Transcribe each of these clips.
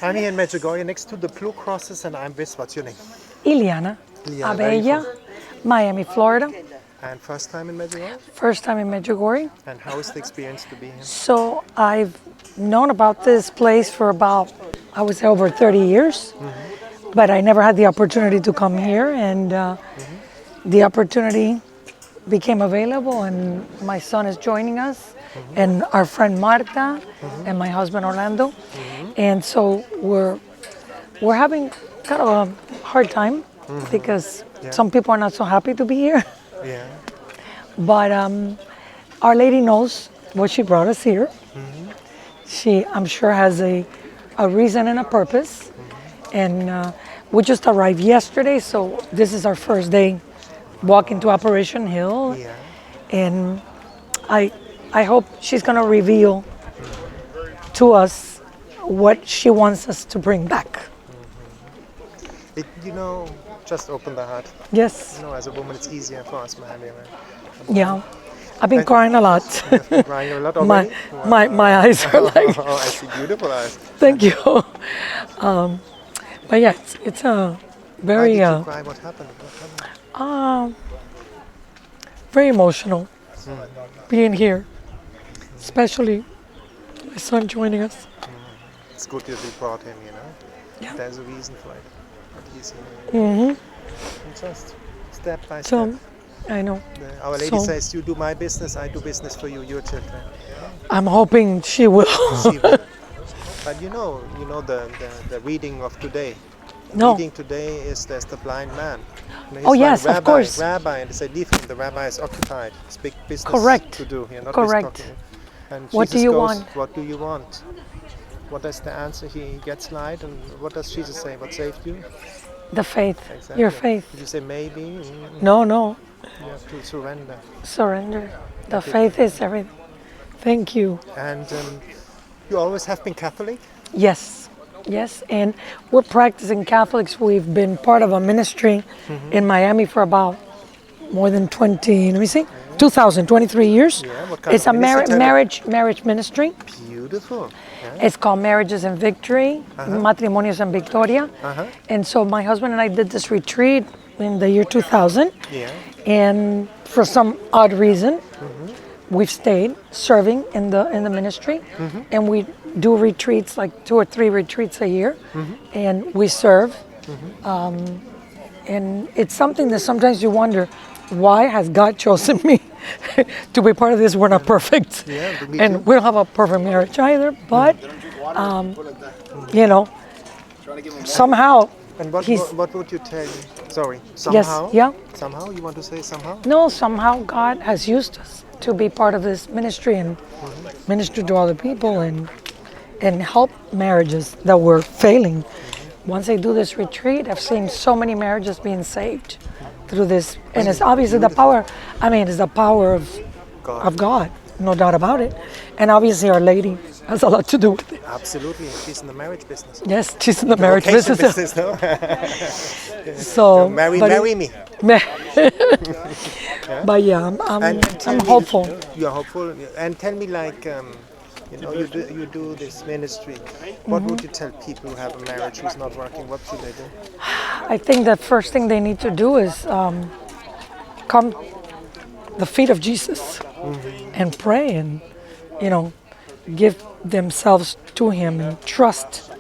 I'm here in Medjugorje next to the Blue Crosses, and I'm with, what's your name? Iliana, Iliana, where are you Abella, Miami, Florida. And first time in Medjugorje? First time in Medjugorje. And how is the experience to be here? So I've known about this place for about, I would say, over 30 years. But I never had the opportunity to come here, and the opportunity became available, and my son is joining us, and our friend Marta, and my husband Orlando. And so we're having kind of a hard time because some people are not so happy to be here. Yeah. But Our Lady knows what she brought us here. She, I'm sure, has a reason and a purpose. And we just arrived yesterday, so this is our first day walking to Operation Hill. Yeah. And I hope she's going to reveal to us what she wants us to bring back. Just open the heart. Yes. As a woman, it's easier for us, maybe. Yeah. I've been crying a lot. Crying a lot already? My eyes are like... Oh, I see beautiful eyes. Thank you. But yeah, it's a very... Why did you cry? What happened? Very emotional being here, especially my son joining us. It's good that you brought him, Yeah. There's a reason for it. But he's here. Just step by step. So, I know. Our Lady says, you do my business, I do business for you, your children. I'm hoping she will. She will. But you know the reading of today. No. Reading today is there's the blind man. Oh yes, rabbi, of course. Rabbi, and they say, leave him. The rabbi is occupied. It's big business Correct. to do here. Not Correct. And What Jesus do you goes, want? What do you want? What is the answer? He gets light, and what does Jesus say? What saved you? The faith, Exactly. your faith. Did you say maybe? No, You have to surrender. surrender. The faith is everything. Thank you. And you always have been Catholic? Yes, and we're practicing Catholics. We've been part of a ministry in Miami for about more than 23 years. Yeah, what kind It's of a ministry? marriage ministry. Beautiful. Yeah. It's called Marriages in Victory, Matrimonios en Victoria. And so my husband and I did this retreat in the year 2000. Yeah. And for some odd reason, we've stayed serving in the ministry, and we do retreats, like 2 or 3 retreats a year, and we serve. And it's something that sometimes you wonder, why has God chosen me to be part of this? We're not perfect, Yeah, me and too. we don't have a perfect marriage either, but somehow. And what would you tell? Sorry, Yes, somehow? yeah. Somehow? You want to say somehow? No, somehow God has used us to be part of this ministry and minister to other people and help marriages that were failing. Once I do this retreat, I've seen so many marriages being saved through this, and it's obviously the power. It's the power of God, no doubt about it. And obviously, Our Lady has a lot to do with it. Absolutely. She's in the marriage business. Yes, she's in the marriage Vocation business. no? So marry me. But yeah, I'm tell me, hopeful. You are hopeful. And tell me, you do this ministry. What would you tell people who have a marriage who's not working? What should they do? I think the first thing they need to do is come the feet of Jesus and pray and give themselves to Him and trust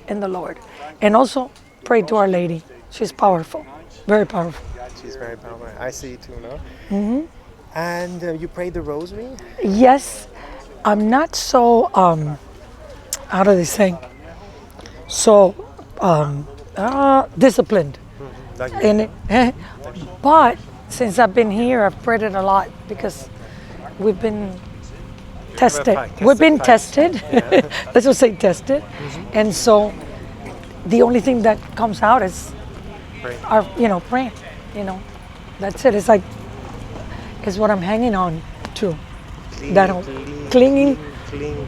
in the Lord, and also pray to Our Lady. She's powerful, very powerful. She's very powerful. I see it too, no? And you pray the Rosary? Yes, I'm not so how do they say? So disciplined, but since I've been here, I've prayed it a lot because we've been tested. We've been tested. Let's just say tested. And so the only thing that comes out is our, praying. That's it. It's like, it's what I'm hanging on to. Clinging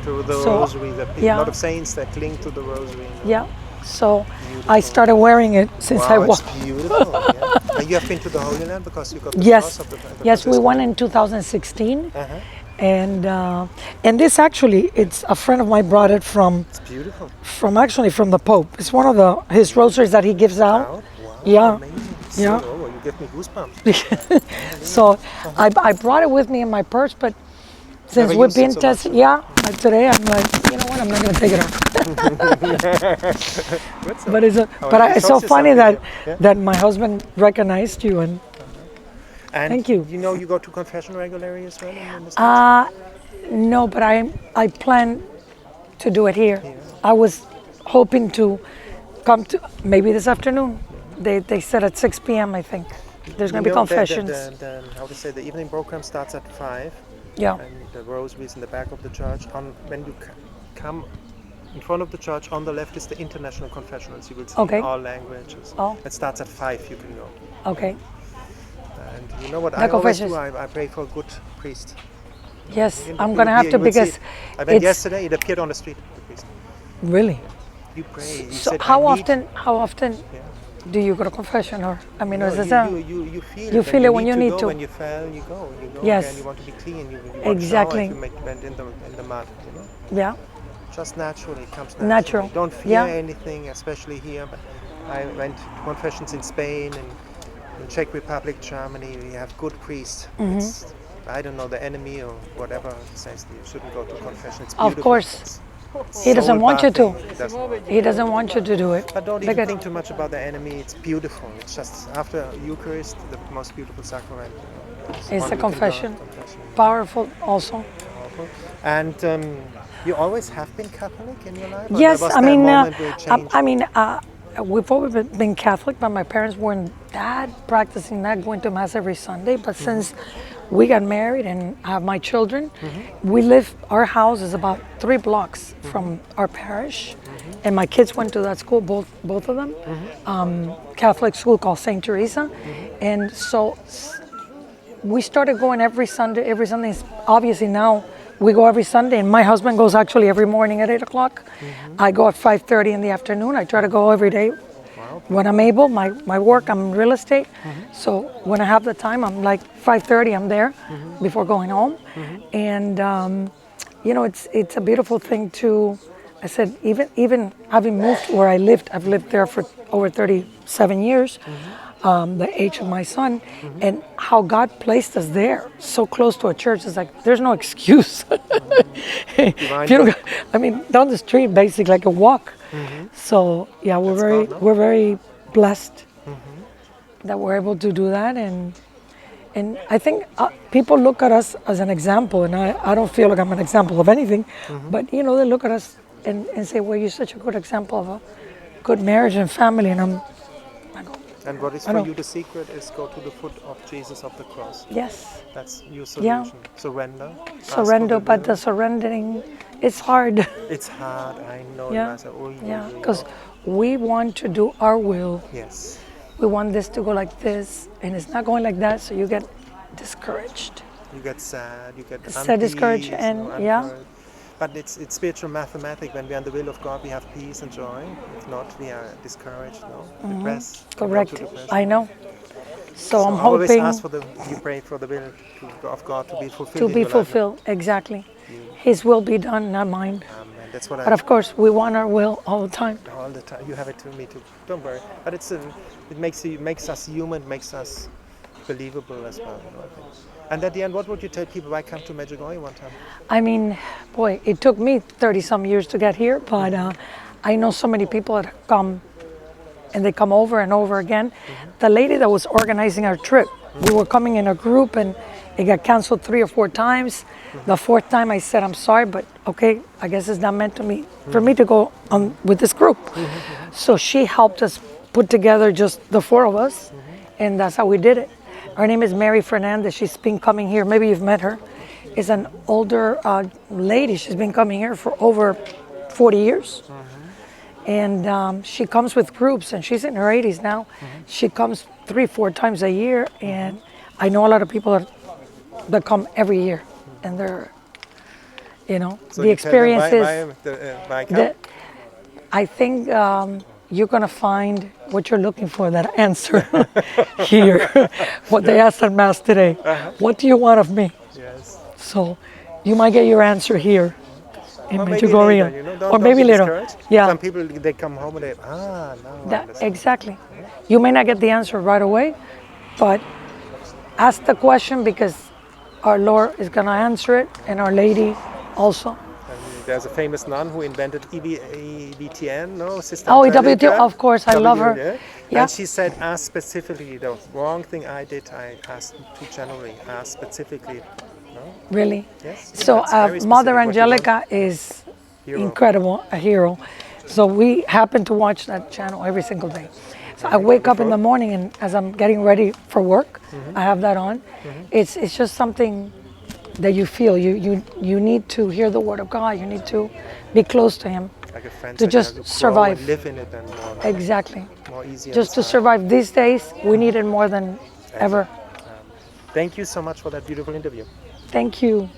to the So, Rosary. A lot of saints that cling to the Rosary. Yeah. So I started wearing it since I Wow, was. it's beautiful. Yeah. And you have been to the Holy Land because you got the Yes. cross of the Yes, we went in 2016, And this actually, it's a friend of mine brought it It's beautiful. from the Pope. It's one of his rosaries that he gives out. Wow, Yeah. amazing. Yeah. So, you give me goosebumps. So I brought it with me in my purse, but since Never we've used it been so much. tested, like today, I'm like, you know what? I'm not gonna take it off. Good, so. But it's so funny that my husband recognized you, and And thank you. You know you go to confession regularly as well in the States? No, but I plan to do it here. I was hoping to come to maybe this afternoon. They said at 6 p.m. I think there's gonna be confessions. How to say, the evening program starts at 5. Yeah. And the rosary is in the back of the church. When you come in front of the church, on the left is the international confessionals. You will see Okay. in all languages. Oh. It starts at 5. You can go. Okay. And you know what The I always confessions. do? I pray for a good priest. Yes, In I'm the gonna blue have here, to you will see because it. I went it's yesterday. It appeared on the street. The priest. really. You pray. You So said, how "I need-" often Yeah. do you go to confession, or I mean, No, is this you feel you it. feel it when you need go. to. When you fell, you go. You go Yes. again. You want to be clean. You want to Exactly. shower if you went in the mud. You know. Yeah. Just naturally, it comes Natural. naturally. Don't fear Yeah. anything, especially here. But I went to confessions in Spain and in Czech Republic, Germany. We have good priests. Mm-hmm. It's, I don't know, the enemy or whatever says you shouldn't go to confession. It's Of beautiful. course. He doesn't soul want you to. bathing. He doesn't. He doesn't want you to do it. But don't Look even at- think too much about the enemy. It's beautiful. It's just after Eucharist, the most beautiful sacrament. It's one the you can confession. go, confession. Powerful also. Powerful. And you always have been Catholic in your life? Or Yes, there was I there a mean, moment where it changed? we've always been Catholic, but my parents weren't that practicing that, going to mass every Sunday. But since we got married and I have my children, our house is about 3 blocks from our parish, and my kids went to that school, both of them, Catholic school called St. Teresa, and so we started going every Sunday. Obviously now we go every Sunday, and my husband goes actually every morning at 8 o'clock. I go at 5:30 in the afternoon. I try to go every day when I'm able. My work, I'm in real estate, so when I have the time, I'm like 5:30. I'm there before going home, and it's a beautiful thing to. I said even having moved where I lived, I've lived there for over 37 years. The age of my son, and how God placed us there, so close to a church. It's like there's no excuse. If you don't, I mean, down the street, basically like a walk. So yeah, we're very blessed that we're able to do that, and I think people look at us as an example, and I don't feel like I'm an example of anything, but they look at us and say, well, you're such a good example of a good marriage and family, and I go, And what is for you the secret is go to the foot of Jesus of the cross. yes. That's your solution. Yeah. Surrender. Surrender, but the surrendering, it's hard. It's hard, I know. Yeah, Myself. yeah, because we want to do our will. Yes. We want this to go like this, and it's not going like that, so you get discouraged. You get sad, you get Sad, discouraged, unpeace, and yeah. uncouraged. But it's spiritual mathematics. When we're in the will of God, we have peace and joy. If not, we are discouraged, depressed. Correct. Depression. I know. So I'm I always hoping ask you pray for the will of God to be fulfilled. to in be your life. fulfilled. Exactly. His will be done, not mine. Amen. That's what But of course, we want our will all the time. all the time. You have it to me too. Don't worry. But it makes us human, makes us believable as well. I think. And at the end, what would you tell people? Why come to Medjugorje one time? I mean, boy, it took me 30-some years to get here, but I know so many people that come, and they come over and over again. The lady that was organizing our trip, we were coming in a group, and it got canceled 3 or 4 times. The 4th time I said, I'm sorry, but okay, I guess it's not meant to me for me to go on with this group. So she helped us put together just the 4 of us, and that's how we did it. Her name is Mary Fernandez. She's been coming here. Maybe you've met her. Is an older lady. She's been coming here for over 40 years. And she comes with groups, and she's in her 80s now. She comes 3-4 times a year, and I know a lot of people that come every year, and they're, So the you tell them experiences. why come? I think you're gonna find what you're looking for, that answer here. What they asked at Mass today. What do you want of me? Yes. So You might get your answer here in Or maybe Medjugorje, later, you know, or maybe be later. discouraged. Yeah. Some people, they come home and they, now I understand. Exactly. You may not get the answer right away, but ask the question because our Lord is going to answer it, and Our Lady also. And there's a famous nun who invented EBTN, no? Sister Oh, Angelica. EWT, of course, I love her. Yeah. Yeah. And she said, ask specifically. The wrong thing I did, I asked too generally. Ask specifically. No? Really? Yes. So That's very Mother specific what you want. Angelica is Hero. incredible, a hero. So we happen to watch that channel every single day. So I wake up in the morning, and as I'm getting ready for work, I have that on. It's just something that you feel. You need to hear the word of God. You need to be close to Him Like a friend to said, you just have to grow survive. and live in it and more, Exactly. more easy. Just to survive these days, we need it more than ever. Thank you so much for that beautiful interview. Thank you.